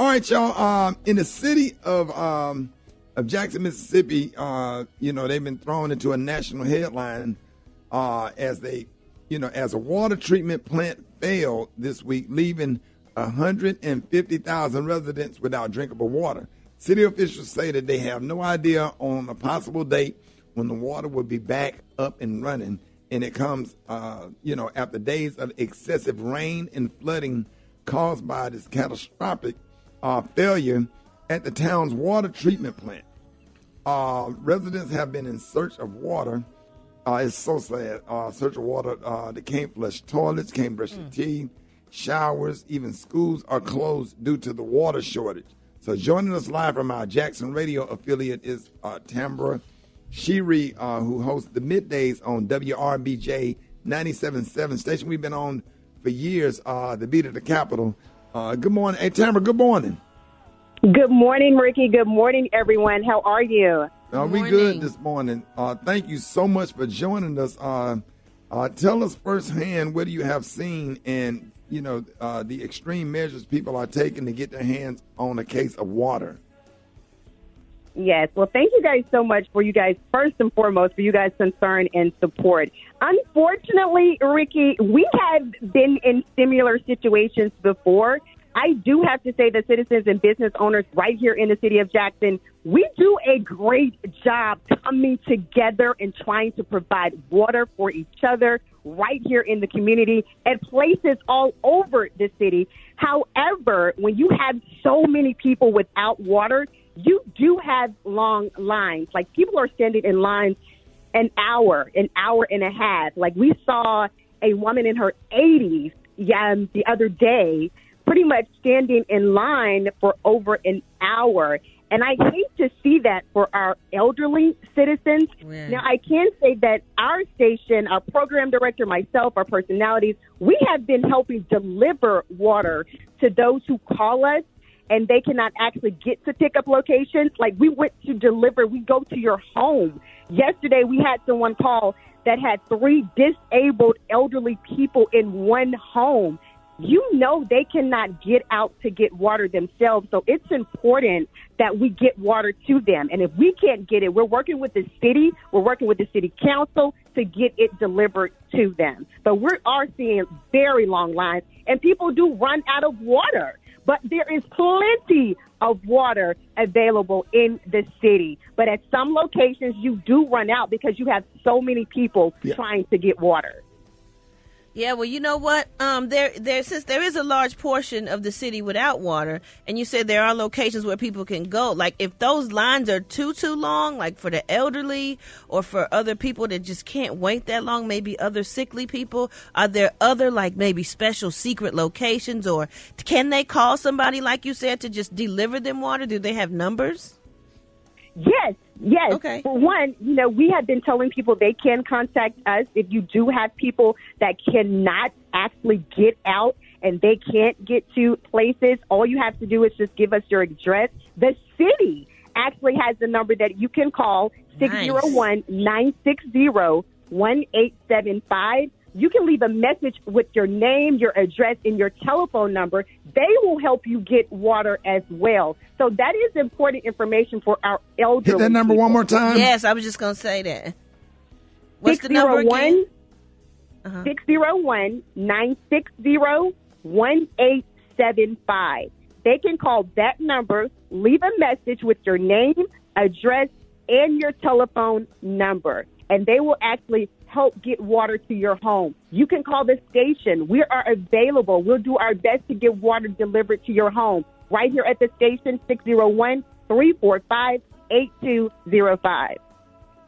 All right, y'all. In the city of Jackson, Mississippi, they've been thrown into a national headline as a water treatment plant failed this week, leaving 150,000 residents without drinkable water. City officials say that they have no idea on a possible date when the water will be back up and running, and it comes, after days of excessive rain and flooding caused by this catastrophic failure at the town's water treatment plant. Residents have been in search of water. It's so sad. Search of water. They can't flush toilets, can't brush their teeth, showers, even schools are closed due to the water shortage. So joining us live from our Jackson radio affiliate is Tambra Shiri, who hosts the middays on WRBJ 97.7 station. We've been on for years, the beat of the capital. Good morning. Hey, Tambra, good morning. Good morning, Ricky. Good morning, everyone. How are you? We good this morning. Thank you so much for joining us. Tell us firsthand what you have seen and, the extreme measures people are taking to get their hands on a case of water. Yes. Well, thank you guys so much for you guys, first and foremost, for you guys' concern and support. Unfortunately, Ricky, we have been in similar situations before. I do have to say that citizens and business owners right here in the city of Jackson, we do a great job coming together and trying to provide water for each other right here in the community at places all over the city. However, when you have so many people without water, you do have long lines. Like, people are standing in lines an hour and a half. Like, we saw a woman in her 80s the other day pretty much standing in line for over an hour. And I hate to see that for our elderly citizens. Yeah. Now, I can say that our station, our program director, myself, our personalities, we have been helping deliver water to those who call us and they cannot actually get to pickup locations. Like, we went to deliver, we go to your home. Yesterday, we had someone call that had 3 disabled elderly people in one home. They cannot get out to get water themselves. So it's important that we get water to them. And if we can't get it, we're working with the city. We're working with the city council to get it delivered to them. But we are seeing very long lines, and people do run out of water. But there is plenty of water available in the city. But at some locations, you do run out because you have so many people trying to get water. Yeah, well, you know what? Since there is a large portion of the city without water, and you said there are locations where people can go, like, if those lines are too long, like for the elderly or for other people that just can't wait that long, maybe other sickly people, are there other, like, maybe special secret locations, or can they call somebody, like you said, to just deliver them water? Do they have numbers? Yes. Okay. For one, we have been telling people they can contact us. If you do have people that cannot actually get out and they can't get to places, all you have to do is just give us your address. The city actually has the number that you can call, 601-960-1875. You can leave a message with your name, your address, and your telephone number. They will help you get water as well. So that is important information for our elderly. Hit that number people. One more time. Yes, I was just going to say that. What's the number again? 601-960-1875. They can call that number, leave a message with your name, address, and your telephone number, and they will actually help get water to your home. You can call the station. We are available. We'll do our best to get water delivered to your home. Right here at the station, 601-345-8205.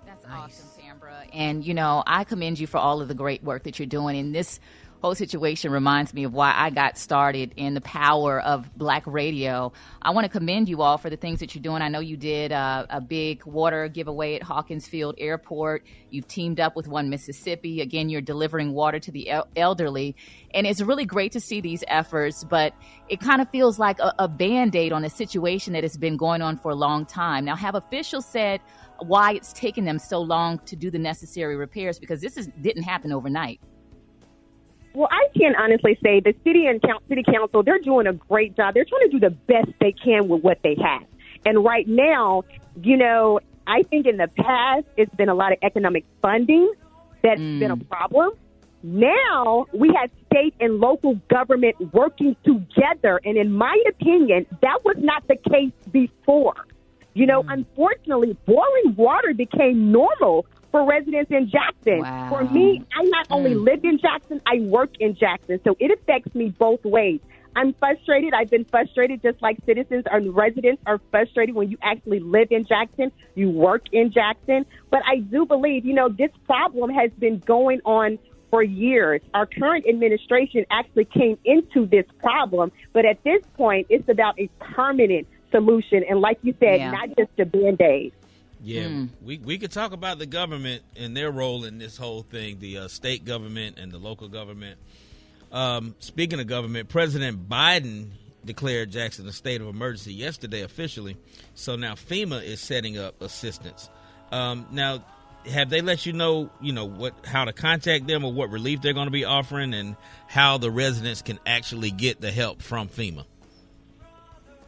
That's awesome, Tambra. And, I commend you for all of the great work that you're doing. And this whole situation reminds me of why I got started in the power of Black radio. I want to commend you all for the things that you're doing. I know you did a big water giveaway at Hawkins Field Airport. You've teamed up with One Mississippi. Again, you're delivering water to the elderly. And it's really great to see these efforts, but it kind of feels like a Band-Aid on a situation that has been going on for a long time. Now, have officials said why it's taken them so long to do the necessary repairs? Because this didn't happen overnight. Well, I can honestly say the city and city council, they're doing a great job. They're trying to do the best they can with what they have. And right now, I think in the past, it's been a lot of economic funding that's been a problem. Now we have state and local government working together. And in my opinion, that was not the case before. Unfortunately, boiling water became normal for residents in Jackson. Wow. For me, I not only live in Jackson, I work in Jackson. So it affects me both ways. I'm frustrated. I've been frustrated just like citizens or residents are frustrated when you actually live in Jackson, you work in Jackson. But I do believe, this problem has been going on for years. Our current administration actually came into this problem. But at this point, it's about a permanent solution. And like you said, not just a Band-Aid. Yeah, we could talk about the government and their role in this whole thing, the state government and the local government. Speaking of government, President Biden declared Jackson a state of emergency yesterday officially. So now FEMA is setting up assistance. Now, have they let you know how to contact them or what relief they're going to be offering and how the residents can actually get the help from FEMA?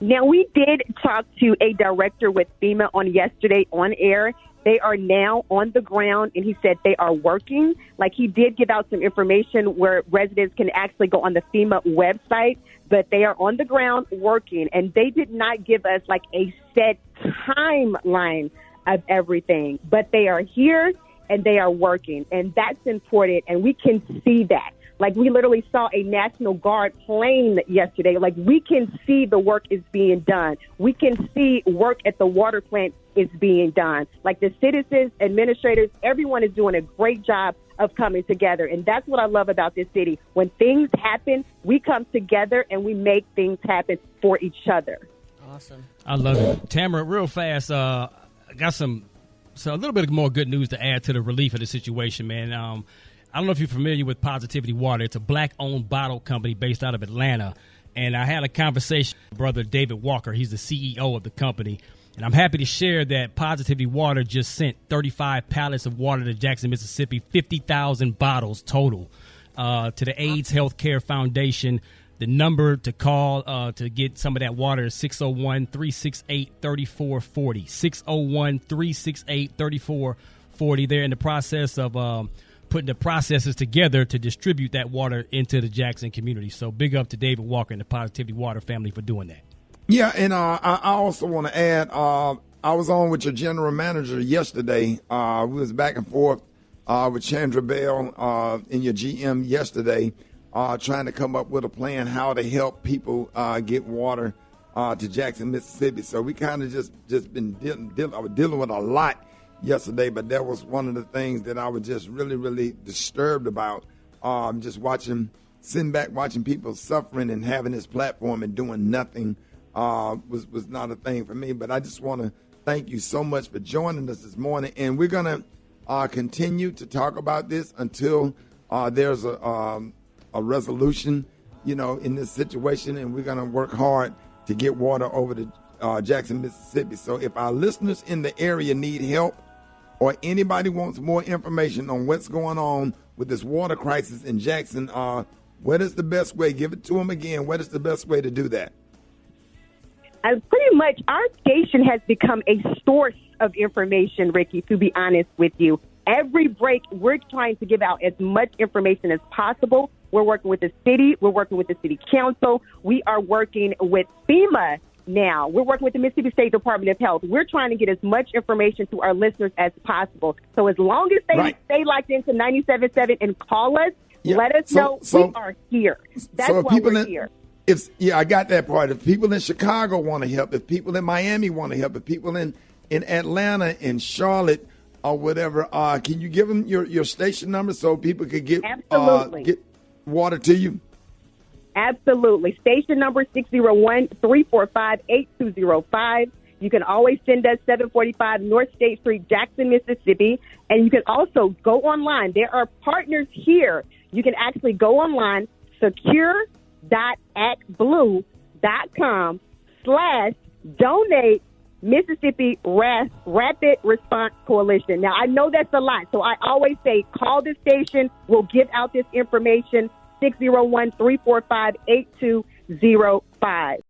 Now, we did talk to a director with FEMA on yesterday on air. They are now on the ground, and he said they are working. Like, he did give out some information where residents can actually go on the FEMA website, but they are on the ground working. And they did not give us, like, a set timeline of everything. But they are here, and they are working. And that's important, and we can see that. Like, we literally saw a National Guard plane yesterday. Like, we can see the work is being done. We can see work at the water plant is being done. Like, the citizens, administrators, everyone is doing a great job of coming together. And that's what I love about this city. When things happen, we come together and we make things happen for each other. Awesome. I love it. Tamara, real fast, I got a little bit more good news to add to the relief of the situation, man. I don't know if you're familiar with Positivity Water. It's a black-owned bottle company based out of Atlanta. And I had a conversation with brother David Walker. He's the CEO of the company. And I'm happy to share that Positivity Water just sent 35 pallets of water to Jackson, Mississippi, 50,000 bottles total to the AIDS Healthcare Foundation. The number to call to get some of that water is 601-368-3440. 601-368-3440. They're in the process of putting the processes together to distribute that water into the Jackson community. So big up to David Walker and the Positivity Water family for doing that. Yeah, and I also want to add, I was on with your general manager yesterday. We was back and forth with Chandra Bell and your GM yesterday, trying to come up with a plan how to help people get water to Jackson, Mississippi. So we kind of just been dealing with a lot yesterday, but that was one of the things that I was just really, really disturbed about. Just sitting back, watching people suffering and having this platform and doing nothing was not a thing for me. But I just want to thank you so much for joining us this morning, and we're gonna continue to talk about this until there's a resolution, in this situation, and we're gonna work hard to get water over to Jackson, Mississippi. So if our listeners in the area need help, or anybody wants more information on what's going on with this water crisis in Jackson, what is the best way? Give it to them again. What is the best way to do that? Pretty much our station has become a source of information, Ricky, to be honest with you. Every break, we're trying to give out as much information as possible. We're working with the city. We're working with the city council. We are working with FEMA now. We're working with the Mississippi State Department of Health. We're trying to get as much information to our listeners as possible. So as long as they stay locked into 97.7 and call us, let us know we are here. That's why we're here. I got that part. If people in Chicago want to help, if people in Miami want to help, if people in Atlanta and Charlotte or whatever, can you give them your station number so people could get water to you? Absolutely. Station number 601-345-8205. You can always send us 745 North State Street, Jackson, Mississippi. And you can also go online. There are partners here. You can actually go online, secure.actblue.com/donate Mississippi Rapid Response Coalition. Now, I know that's a lot, so I always say call the station. We'll give out this information. 601-345-8205.